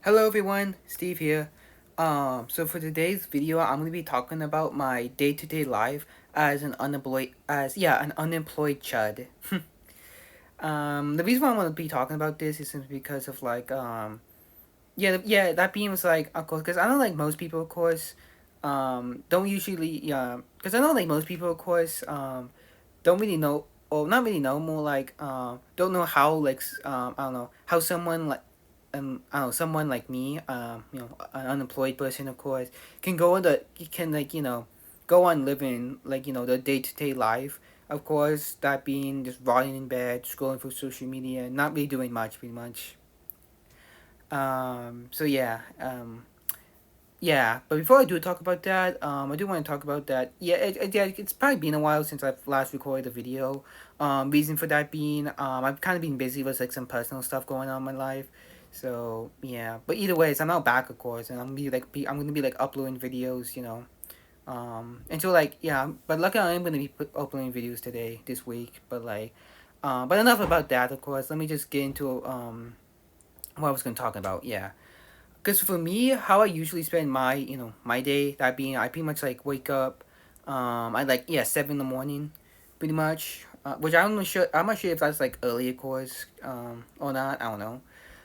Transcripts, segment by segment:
Hello everyone, Steve here. So for today's video, I'm gonna be talking about my day-to-day life as an unemployed chud. The reason why I want to be talking about this is simply because of that being was like, of course, because I know like most people, of course, don't usually, because I know like most people, of course, don't really know, or not really know, more like, don't know how I don't know how someone like I don't know, someone like me, an unemployed person, of course, can go on can go on living the day to day life. Of course, that being just rotting in bed, scrolling through social media, not really doing much, pretty much. So yeah. But before I do talk about that, I do want to talk about that. It's probably been a while since I've last recorded a video. Reason for that being, I've kind of been busy with like some personal stuff going on in my life. So yeah, but either ways, I'm now back, of course, and I'm gonna be like uploading videos, and so like yeah. But luckily, I am gonna be uploading videos today, this week. But enough about that, of course. Let me just get into what I was gonna talk about. Yeah. Because for me, how I usually spend my day, that being I pretty much like wake up, I like yeah 7 in the morning, pretty much. Which I'm not sure if that's like early, of course, or not. I don't know.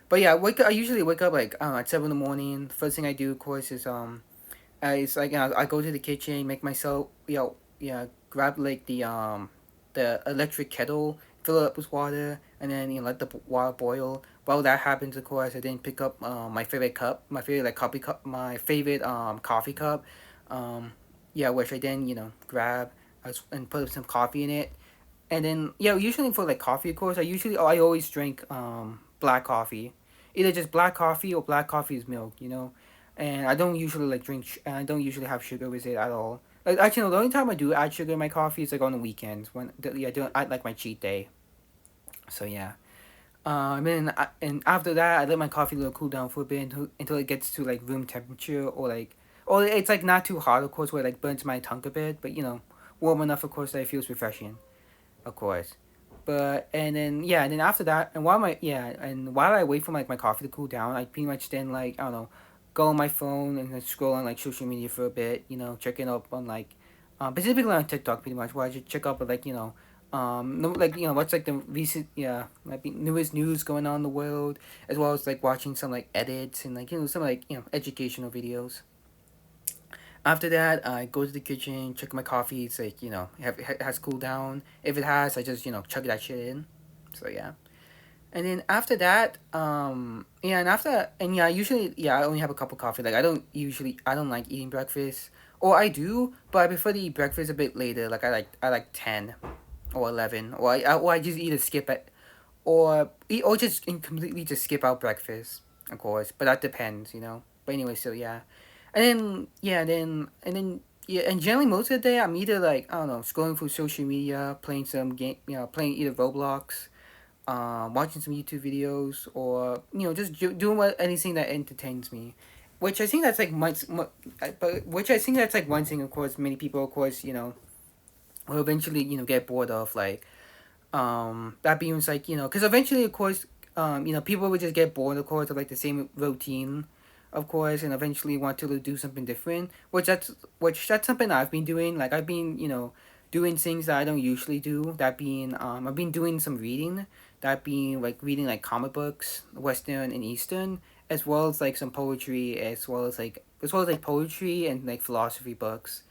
But yeah, I usually wake up like I don't know, at 7 in the morning. First thing I do, of course, is it's like I go to the kitchen, make myself grab like the electric kettle, fill it up with water, and then let the water boil. While that happens, of course, I then pick up my favorite cup, my favorite like coffee cup, my favorite coffee cup, which I then grab and put some coffee in it, and then yeah, usually for like coffee, of course, I always drink black coffee, either just black coffee or black coffee is milk, and I don't usually and I don't usually have sugar with it at all. Like actually, no, the only time I do add sugar in my coffee is like on the weekends when I do I like my cheat day. So yeah. And after that, I let my coffee little cool down for a bit until it gets to like room temperature or it's like not too hot, of course, where it like burns my tongue a bit, but warm enough, of course, that it feels refreshing, of course. But and then after that, and while I wait for like my coffee to cool down, I pretty much then like I don't know, go on my phone and then scroll on like social media for a bit, checking up on specifically on TikTok, pretty much, where I just check up with no, like what's like the recent newest news going on in the world, as well as like watching some like edits and like some like educational videos. After that, I go to the kitchen, check my coffee. It's like it has cooled down. If it has, I just chug that shit in. So yeah. And then after that, usually I only have a cup of coffee. Like I don't like eating breakfast, or I do, but I prefer to eat breakfast a bit later. Like I like 10 or 11, or I just either skip it, or just completely just skip out breakfast, of course. But that depends. But anyway, so yeah. And generally most of the day I'm either like I don't know, scrolling through social media, playing some game, playing either Roblox, watching some YouTube videos, or just doing anything that entertains me. Which I think that's like but which I think that's like one thing. Of course, many people, of course, will eventually get bored of that being like because eventually, of course, people would just get bored, of course, of like the same routine, of course, and eventually want to do something different. Which that's something I've been doing. Like I've been doing things that I don't usually do. That being I've been doing some reading. That being like reading like comic books, Western and Eastern, as well as like some poetry, as well as like poetry and like philosophy books.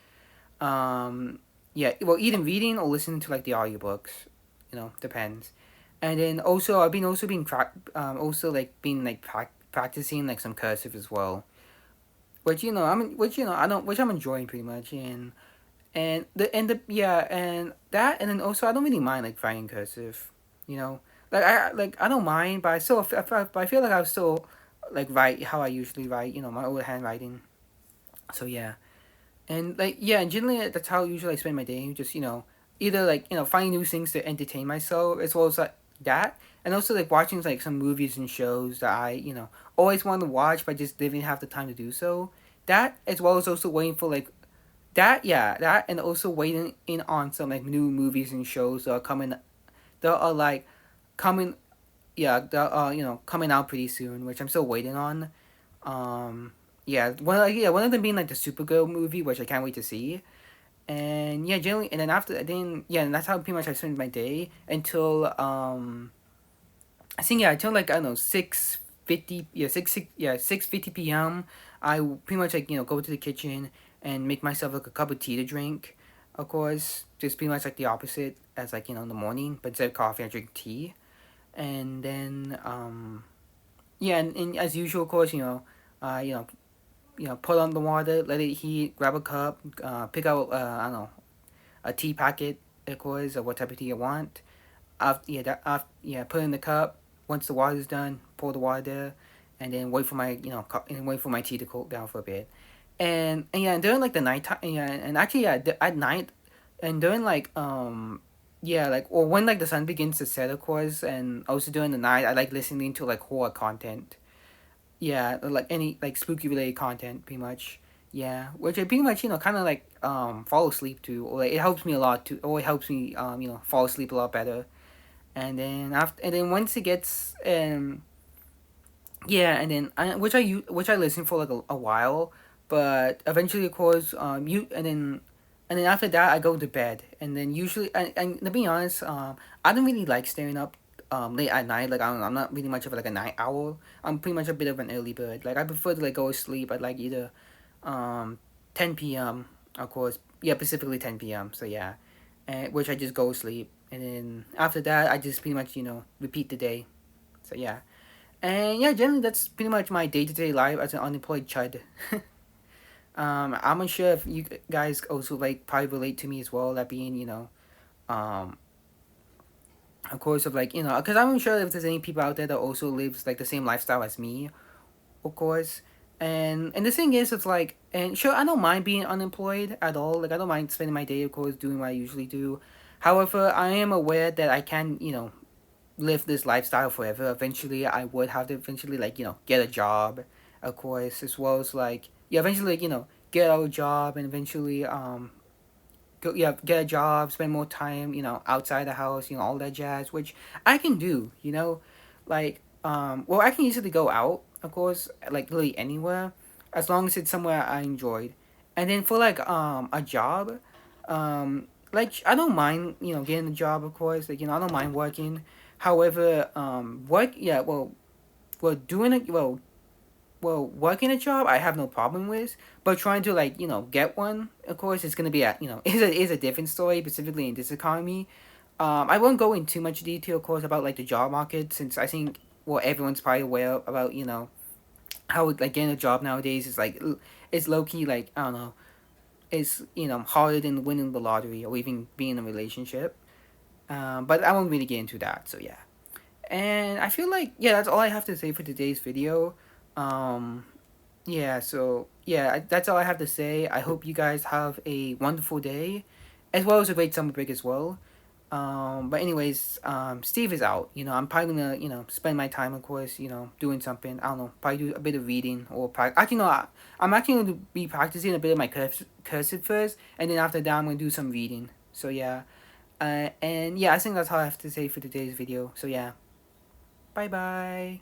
Yeah, well, either reading or listening to like the audiobooks, depends. And then also I've been also been also like been like practicing like some cursive as well, which I'm enjoying pretty much. And yeah, and that, and then also I don't really mind like writing cursive, you know I don't mind, but I feel like I still like write how I usually write, my old handwriting. So yeah. And like yeah, and generally that's how usually I spend my day. Just either like finding new things to entertain myself, as well as like that, and also like watching like some movies and shows that I always wanted to watch, but just didn't have the time to do so. That, as well as also waiting for like that, and also waiting in on some like new movies and shows that are like coming, that are coming out pretty soon, which I'm still waiting on. Yeah, one of them being like the Supergirl movie, which I can't wait to see. And yeah, generally, and then after then, yeah, and that's how pretty much I spend my day until I think yeah, until like I don't know 6:50, yeah, 6:50 p.m. I pretty much like go to the kitchen and make myself like a cup of tea to drink. Of course, just pretty much like the opposite as like in the morning, but instead of coffee, I drink tea. And then yeah, and as usual, of course, uh, you know, put on the water, let it heat, grab a cup, pick out I don't know a tea packet, of course, or what type of tea you want. Put it in the cup. Once the water's done, pour the water there, and then wait for my and wait for my tea to cool down for a bit. And yeah, and during like the night time, yeah, and actually yeah, at night, and during like yeah, like or when like the sun begins to set, of course, and also during the night, I like listening to like horror content. Yeah, like any like spooky related content, pretty much. Yeah, which I pretty much kind of like fall asleep to, or like, it helps me a lot to, or it helps me fall asleep a lot better. And then once it gets yeah, and then which I listen for like a while, but eventually of course you and then after that I go to bed, and then usually and to be honest I don't really like staying up late at night. Like I'm not really much of like a night owl. I'm pretty much a bit of an early bird. Like I prefer to like go to sleep at like either um 10 p.m. of course, yeah, specifically 10 p.m. So yeah, and which I just go to sleep, and then after that I just pretty much repeat the day. So yeah, and yeah, generally that's pretty much my day to day life as an unemployed chud. I'm unsure if you guys also like probably relate to me as well. That being um, of course of like because I'm unsure if there's any people out there that also lives like the same lifestyle as me, of course. And the thing is, it's like, and sure, I don't mind being unemployed at all. Like I don't mind spending my day, of course, doing what I usually do. However, I am aware that I can live this lifestyle forever. Eventually, I would have to eventually like get a job, of course, as well as like yeah, eventually like get out a job and eventually go yeah get a job, spend more time outside the house, all that jazz, which I can do. Like well, I can easily go out, of course, like really anywhere, as long as it's somewhere I enjoyed. And then for like a job, like I don't mind getting a job, of course, like I don't mind working. However, work yeah well doing it well working a job I have no problem with, but trying to like get one, of course, it's gonna be a is a different story, specifically in this economy. I won't go in too much detail, of course, about like the job market, since I think well everyone's probably aware about how like getting a job nowadays is like it's low key, like I don't know, it's harder than winning the lottery or even being in a relationship. But I won't really get into that. So yeah. And I feel like yeah, that's all I have to say for today's video. Um, yeah, so yeah, that's all I have to say. I hope you guys have a wonderful day, as well as a great summer break as well. But anyways, Steve is out. I'm probably gonna spend my time, of course, doing something. I don't know, probably do a bit of reading or actually no, I'm actually going to be practicing a bit of my cursive first, and then after that I'm gonna do some reading. So yeah, and yeah, I think that's all I have to say for today's video. So yeah, bye bye.